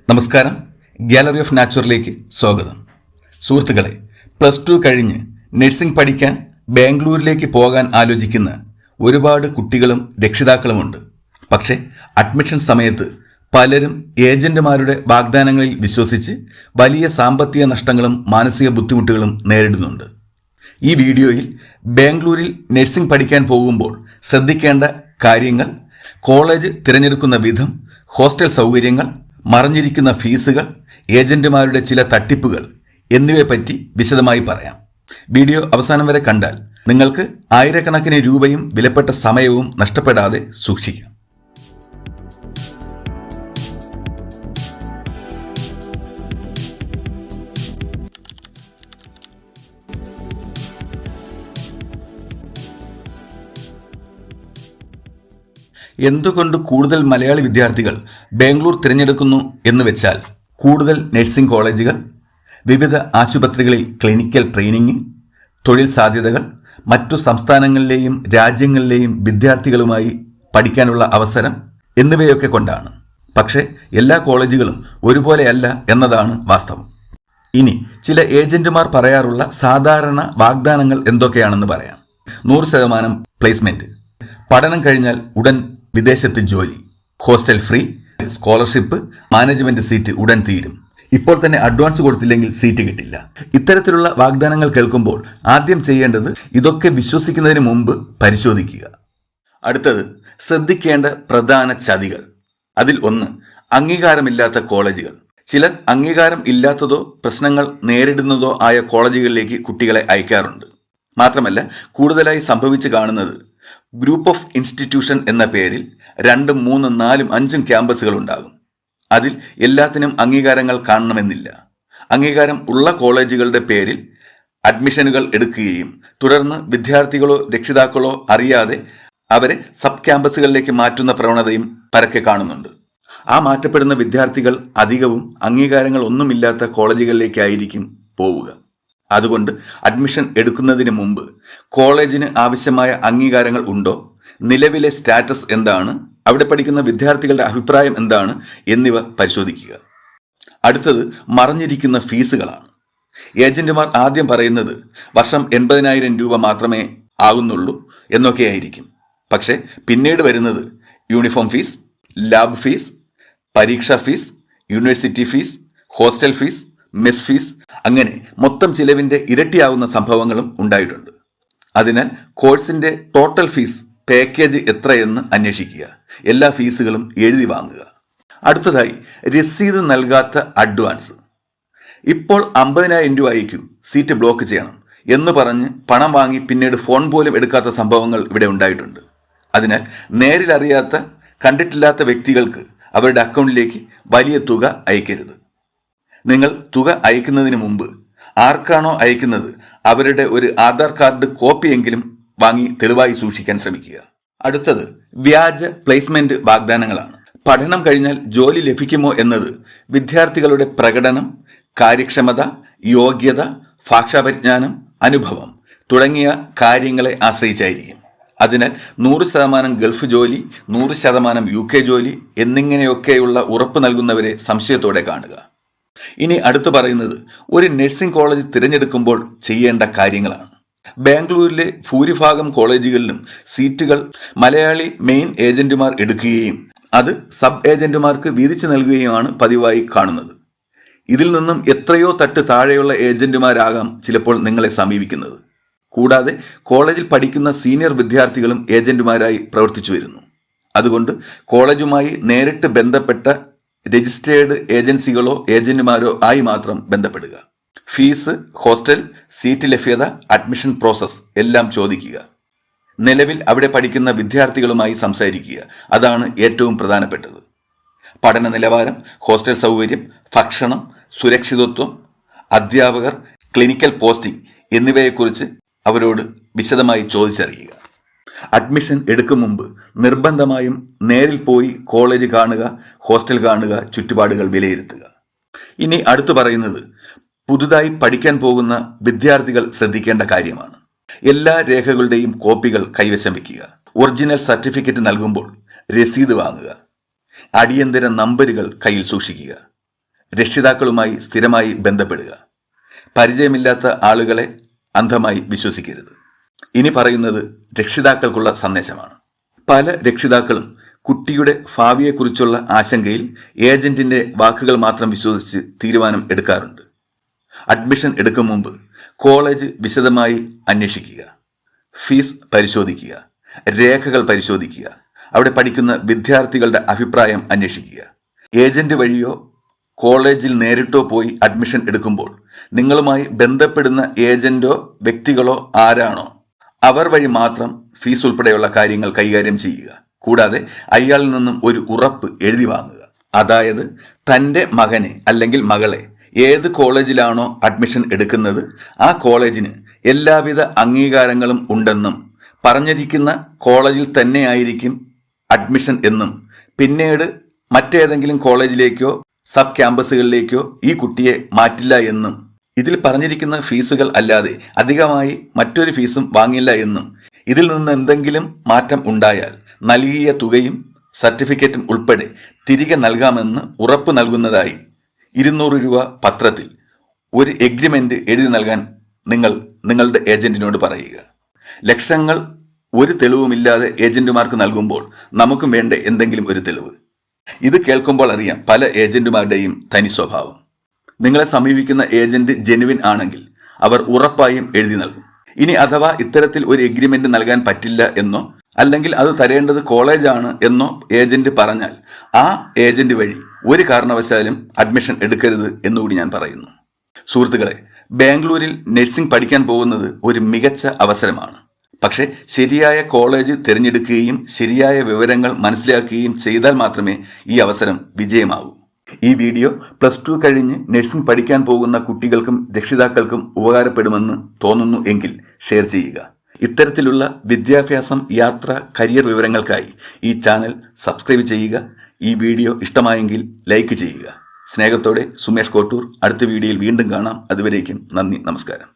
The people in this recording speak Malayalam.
നമസ്കാരം. ഗാലറി ഓഫ് നാച്ചുറിലേക്ക് സ്വാഗതം. സുഹൃത്തുക്കളെ, +2 കഴിഞ്ഞ് നഴ്സിംഗ് പഠിക്കാൻ ബാംഗ്ലൂരിലേക്ക് പോകാൻ ആലോചിക്കുന്ന ഒരുപാട് കുട്ടികളും രക്ഷിതാക്കളുമുണ്ട്. പക്ഷേ അഡ്മിഷൻ സമയത്ത് പലരും ഏജന്റുമാരുടെ വാഗ്ദാനങ്ങളിൽ വിശ്വസിച്ച് വലിയ സാമ്പത്തിക നഷ്ടങ്ങളും മാനസിക ബുദ്ധിമുട്ടുകളും നേരിടുന്നുണ്ട്. ഈ വീഡിയോയിൽ ബാംഗ്ലൂരിൽ നഴ്സിംഗ് പഠിക്കാൻ പോകുമ്പോൾ ശ്രദ്ധിക്കേണ്ട കാര്യങ്ങൾ, കോളേജ് തിരഞ്ഞെടുക്കുന്ന വിധം, ഹോസ്റ്റൽ സൗകര്യങ്ങൾ, മറഞ്ഞിരിക്കുന്ന ഫീസുകൾ, ഏജന്റുമാരുടെ ചില തട്ടിപ്പുകൾ എന്നിവയെപ്പറ്റി വിശദമായി പറയാം. വീഡിയോ അവസാനം വരെ കണ്ടാൽ നിങ്ങൾക്ക് ആയിരക്കണക്കിന് രൂപയും വിലപ്പെട്ട സമയവും നഷ്ടപ്പെടാതെ സൂക്ഷിക്കാം. എന്തുകൊണ്ട് കൂടുതൽ മലയാളി വിദ്യാർത്ഥികൾ ബാംഗ്ലൂർ തിരഞ്ഞെടുക്കുന്നു എന്ന് വെച്ചാൽ, കൂടുതൽ നഴ്സിംഗ് കോളേജുകൾ, വിവിധ ആശുപത്രികളിൽ ക്ലിനിക്കൽ ട്രെയിനിങ്, തൊഴിൽ സാധ്യതകൾ, മറ്റു സംസ്ഥാനങ്ങളിലെയും രാജ്യങ്ങളിലെയും വിദ്യാർത്ഥികളുമായി പഠിക്കാനുള്ള അവസരം എന്നിവയൊക്കെ കൊണ്ടാണ്. പക്ഷേ എല്ലാ കോളേജുകളും ഒരുപോലെയല്ല എന്നതാണ് വാസ്തവം. ഇനി ചില ഏജന്റുമാർ പറയാറുള്ള സാധാരണ വാഗ്ദാനങ്ങൾ എന്തൊക്കെയാണെന്ന് പറയാം. 100% പ്ലേസ്മെന്റ്, പഠനം കഴിഞ്ഞാൽ ഉടൻ വിദേശത്ത് ജോലി, hostel free, scholarship, management seat ഉടൻ തീരും, ഇപ്പോൾ തന്നെ അഡ്വാൻസ് കൊടുത്തില്ലെങ്കിൽ സീറ്റ് കിട്ടില്ല. ഇത്തരത്തിലുള്ള വാഗ്ദാനങ്ങൾ കേൾക്കുമ്പോൾ ആദ്യം ചെയ്യേണ്ടത് ഇതൊക്കെ വിശ്വസിക്കുന്നതിന് മുമ്പ് പരിശോധിക്കുക. അടുത്തത്, ശ്രദ്ധിക്കേണ്ട പ്രധാന ചതികൾ. അതിൽ ഒന്ന്, അംഗീകാരമില്ലാത്ത കോളേജുകൾ. ചിലർ അംഗീകാരം ഇല്ലാത്തതോ പ്രശ്നങ്ങൾ നേരിടുന്നതോ ആയ കോളേജുകളിലേക്ക് കുട്ടികളെ അയക്കാറുണ്ട്. മാത്രമല്ല, കൂടുതലായി സംഭവിച്ചു കാണുന്നത് ഗ്രൂപ്പ് ഓഫ് ഇൻസ്റ്റിറ്റ്യൂഷൻ എന്ന പേരിൽ 2, 3, 4, 5 ക്യാമ്പസുകൾ ഉണ്ടാകും. അതിൽ എല്ലാത്തിനും അംഗീകാരങ്ങൾ കാണണമെന്നില്ല. അംഗീകാരം ഉള്ള കോളേജുകളുടെ പേരിൽ അഡ്മിഷനുകൾ എടുക്കുകയും തുടർന്ന് വിദ്യാർത്ഥികളോ രക്ഷിതാക്കളോ അറിയാതെ അവരെ സബ് ക്യാമ്പസുകളിലേക്ക് മാറ്റുന്ന പ്രവണതയും പരക്കെ കാണുന്നുണ്ട്. ആ മാറ്റപ്പെടുന്ന വിദ്യാർത്ഥികൾ അധികവും അംഗീകാരങ്ങൾ ഒന്നുമില്ലാത്ത കോളേജുകളിലേക്കായിരിക്കും പോവുക. അതുകൊണ്ട് അഡ്മിഷൻ എടുക്കുന്നതിന് മുമ്പ് കോളേജിന് ആവശ്യമായ അംഗീകാരങ്ങൾ ഉണ്ടോ, നിലവിലെ സ്റ്റാറ്റസ് എന്താണ്, അവിടെ പഠിക്കുന്ന വിദ്യാർത്ഥികളുടെ അഭിപ്രായം എന്താണ് എന്നിവ പരിശോധിക്കുക. അടുത്തത്, മറഞ്ഞിരിക്കുന്ന ഫീസുകളാണ്. ഏജന്റുമാർ ആദ്യം പറയുന്നത് വർഷം 80,000 രൂപ മാത്രമേ ആകുന്നുള്ളൂ എന്നൊക്കെയായിരിക്കും. പക്ഷേ പിന്നീട് വരുന്നത് യൂണിഫോം ഫീസ്, ലാബ് ഫീസ്, പരീക്ഷാ fees, university fees, hostel fees, mess fees, അങ്ങനെ മൊത്തം ചിലവിൻ്റെ ഇരട്ടിയാവുന്ന സംഭവങ്ങളും ഉണ്ടായിട്ടുണ്ട്. അതിനാൽ കോഴ്സിൻ്റെ ടോട്ടൽ ഫീസ് പാക്കേജ് എത്രയെന്ന് അന്വേഷിക്കുക. എല്ലാ ഫീസുകളും എഴുതി വാങ്ങുക. അടുത്തതായി, രസീത് നൽകാത്ത അഡ്വാൻസ്. ഇപ്പോൾ 50,000 രൂപ അയക്കൂ, സീറ്റ് ബ്ലോക്ക് ചെയ്യണം എന്ന് പറഞ്ഞ് പണം വാങ്ങി പിന്നീട് ഫോൺ പോലും എടുക്കാത്ത സംഭവങ്ങൾ ഇവിടെ ഉണ്ടായിട്ടുണ്ട്. അതിനാൽ നേരിലറിയാത്ത, കണ്ടിട്ടില്ലാത്ത വ്യക്തികൾക്ക് അവരുടെ അക്കൗണ്ടിലേക്ക് വലിയ തുക അയക്കരുത്. നിങ്ങൾ തുക അയക്കുന്നതിന് മുമ്പ് ആർക്കാണോ അയക്കുന്നത് അവരുടെ ഒരു ആധാർ കാർഡ് കോപ്പിയെങ്കിലും വാങ്ങി തെളിവായി സൂക്ഷിക്കാൻ ശ്രമിക്കുക. അടുത്തത്, വ്യാജ പ്ലേസ്മെന്റ് വാഗ്ദാനങ്ങളാണ്. പഠനം കഴിഞ്ഞാൽ ജോലി ലഭിക്കുമോ എന്നത് വിദ്യാർത്ഥികളുടെ പ്രകടനം, കാര്യക്ഷമത, യോഗ്യത, ഭാഷാപരിജ്ഞാനം, അനുഭവം തുടങ്ങിയ കാര്യങ്ങളെ ആശ്രയിച്ചായിരിക്കും. അതിനാൽ 100% ഗൾഫ് ജോലി, 100% UK ജോലി എന്നിങ്ങനെയൊക്കെയുള്ള ഉറപ്പ് നൽകുന്നവരെ സംശയത്തോടെ കാണുക. ഇനി അടുത്ത് പറയുന്നത്, ഒരു നഴ്സിംഗ് കോളേജ് തിരഞ്ഞെടുക്കുമ്പോൾ ചെയ്യേണ്ട കാര്യങ്ങളാണ്. ബാംഗ്ലൂരിലെ ഭൂരിഭാഗം കോളേജുകളിലും സീറ്റുകൾ മലയാളി മെയിൻ ഏജന്റുമാർ എടുക്കുകയും അത് സബ് ഏജന്റുമാർക്ക് വീതിച്ചു നൽകുകയുമാണ് പതിവായി കാണുന്നത്. ഇതിൽ നിന്നും എത്രയോ തട്ട് താഴെയുള്ള ഏജന്റുമാരാകാം ചിലപ്പോൾ നിങ്ങളെ സമീപിക്കുന്നത്. കൂടാതെ കോളേജിൽ പഠിക്കുന്ന സീനിയർ വിദ്യാർത്ഥികളും ഏജന്റുമാരായി പ്രവർത്തിച്ചു വരുന്നു. അതുകൊണ്ട് കോളേജുമായി നേരിട്ട് ബന്ധപ്പെട്ട രജിസ്റ്റേർഡ് ഏജൻസികളോ ഏജന്റുമാരോ ആയി മാത്രം ബന്ധപ്പെടുക. ഫീസ്, ഹോസ്റ്റൽ, സീറ്റ് ലഭ്യത, അഡ്മിഷൻ പ്രോസസ് എല്ലാം ചോദിക്കുക. നിലവിൽ അവിടെ പഠിക്കുന്ന വിദ്യാർത്ഥികളുമായി സംസാരിക്കുക. അതാണ് ഏറ്റവും പ്രധാനപ്പെട്ടത്. പഠന നിലവാരം, ഹോസ്റ്റൽ സൗകര്യം, ഭക്ഷണം, സുരക്ഷിതത്വം, അധ്യാപകർ, ക്ലിനിക്കൽ പോസ്റ്റിംഗ് എന്നിവയെക്കുറിച്ച് അവരോട് വിശദമായി ചോദിച്ചറിയുക. അഡ്മിഷൻ എടുക്കും മുമ്പ് നിർബന്ധമായും നേരിൽ പോയി കോളേജ് കാണുക, ഹോസ്റ്റൽ കാണുക, ചുറ്റുപാടുകൾ വിലയിരുത്തുക. ഇനി അടുത്തു പറയുന്നത്, പുതുതായി പഠിക്കാൻ പോകുന്ന വിദ്യാർത്ഥികൾ ശ്രദ്ധിക്കേണ്ട കാര്യമാണ്. എല്ലാ രേഖകളുടെയും കോപ്പികൾ കൈവശം വയ്ക്കുക. ഒറിജിനൽ സർട്ടിഫിക്കറ്റ് നൽകുമ്പോൾ രസീത് വാങ്ങുക. അടിയന്തര നമ്പറുകൾ കയ്യിൽ സൂക്ഷിക്കുക. രക്ഷിതാക്കളുമായി സ്ഥിരമായി ബന്ധപ്പെടുക. പരിചയമില്ലാത്ത ആളുകളെ അന്ധമായി വിശ്വസിക്കരുത്. ഇനി പറയുന്നത് രക്ഷിതാക്കൾക്കുള്ള സന്ദേശമാണ്. പല രക്ഷിതാക്കളും കുട്ടിയുടെ ഭാവിയെക്കുറിച്ചുള്ള ആശങ്കയിൽ ഏജന്റിന്റെ വാക്കുകൾ മാത്രം വിശ്വസിച്ച് തീരുമാനം എടുക്കാറുണ്ട്. അഡ്മിഷൻ എടുക്കും മുമ്പ് കോളേജ് വിശദമായി അന്വേഷിക്കുക, ഫീസ് പരിശോധിക്കുക, രേഖകൾ പരിശോധിക്കുക, അവിടെ പഠിക്കുന്ന വിദ്യാർത്ഥികളുടെ അഭിപ്രായം അന്വേഷിക്കുക. ഏജന്റ് വഴിയോ കോളേജിൽ നേരിട്ടോ പോയി അഡ്മിഷൻ എടുക്കുമ്പോൾ നിങ്ങളുമായി ബന്ധപ്പെടുന്ന ഏജന്റോ വ്യക്തികളോ ആരാണോ അവർ വഴി മാത്രം ഫീസ് ഉൾപ്പെടെയുള്ള കാര്യങ്ങൾ കൈകാര്യം ചെയ്യുക. കൂടാതെ അയാളിൽ നിന്നും ഒരു ഉറപ്പ് എഴുതി വാങ്ങുക. അതായത് തൻ്റെ മകനെ അല്ലെങ്കിൽ മകളെ ഏത് കോളേജിലാണോ അഡ്മിഷൻ എടുക്കുന്നത് ആ കോളേജിന് എല്ലാവിധ അംഗീകാരങ്ങളും ഉണ്ടെന്നും പറഞ്ഞിരിക്കുന്ന കോളേജിൽ തന്നെയായിരിക്കും അഡ്മിഷൻ എന്നും പിന്നീട് മറ്റേതെങ്കിലും കോളേജിലേക്കോ സബ് ക്യാമ്പസുകളിലേക്കോ ഈ കുട്ടിയെ മാറ്റില്ല എന്നും ഇതിൽ പറഞ്ഞിരിക്കുന്ന ഫീസുകൾ അല്ലാതെ അധികമായി മറ്റൊരു ഫീസും വാങ്ങില്ല എന്നും ഇതിൽ നിന്ന് എന്തെങ്കിലും മാറ്റം ഉണ്ടായാൽ നൽകിയ തുകയും സർട്ടിഫിക്കറ്റും ഉൾപ്പെടെ തിരികെ നൽകാമെന്ന് ഉറപ്പ് നൽകുന്നതായി 200 രൂപ പത്രത്തിൽ ഒരു എഗ്രിമെന്റ് എഴുതി നൽകാൻ നിങ്ങളുടെ ഏജന്റിനോട് പറയുക. ലക്ഷങ്ങൾ ഒരു തെളിവുമില്ലാതെ ഏജന്റുമാർക്ക് നൽകുമ്പോൾ നമുക്കും വേണ്ടേ എന്തെങ്കിലും ഒരു തെളിവ്? ഇത് കേൾക്കുമ്പോൾ അറിയാം പല ഏജന്റുമാരുടെയും തനി സ്വഭാവം. നിങ്ങളെ സമീപിക്കുന്ന ഏജന്റ് ജെനുവിൻ ആണെങ്കിൽ അവർ ഉറപ്പായും എഴുതി നൽകും. ഇനി അഥവാ ഇത്തരത്തിൽ ഒരു എഗ്രിമെന്റ് നൽകാൻ പറ്റില്ല എന്നോ അല്ലെങ്കിൽ അത് തരേണ്ടത് കോളേജാണ് എന്നോ ഏജന്റ് പറഞ്ഞാൽ ആ ഏജന്റ് വഴി ഒരു കാരണവശാലും അഡ്മിഷൻ എടുക്കരുത് എന്നുകൂടി ഞാൻ പറയുന്നു. സുഹൃത്തുക്കളെ, ബാംഗ്ലൂരിൽ നഴ്സിംഗ് പഠിക്കാൻ പോകുന്നത് ഒരു മികച്ച അവസരമാണ്. പക്ഷേ ശരിയായ കോളേജ് തിരഞ്ഞെടുക്കുകയും ശരിയായ വിവരങ്ങൾ മനസ്സിലാക്കുകയും ചെയ്താൽ മാത്രമേ ഈ അവസരം വിജയമാവൂ. ഈ വീഡിയോ +2 കഴിഞ്ഞ് നഴ്സിംഗ് പഠിക്കാൻ പോകുന്ന കുട്ടികൾക്കും രക്ഷിതാക്കൾക്കും ഉപകാരപ്പെടുമെന്ന് തോന്നുന്നു എങ്കിൽ ഷെയർ ചെയ്യുക. ഇത്തരത്തിലുള്ള വിദ്യാഭ്യാസം, യാത്ര, കരിയർ വിവരങ്ങൾക്കായി ഈ ചാനൽ സബ്സ്ക്രൈബ് ചെയ്യുക. ഈ വീഡിയോ ഇഷ്ടമായെങ്കിൽ ലൈക്ക് ചെയ്യുക. സ്നേഹത്തോടെ സുമേഷ് കോട്ടൂർ. അടുത്ത വീഡിയോയിൽ വീണ്ടും കാണാം. അതുവരേക്കും നന്ദി, നമസ്കാരം.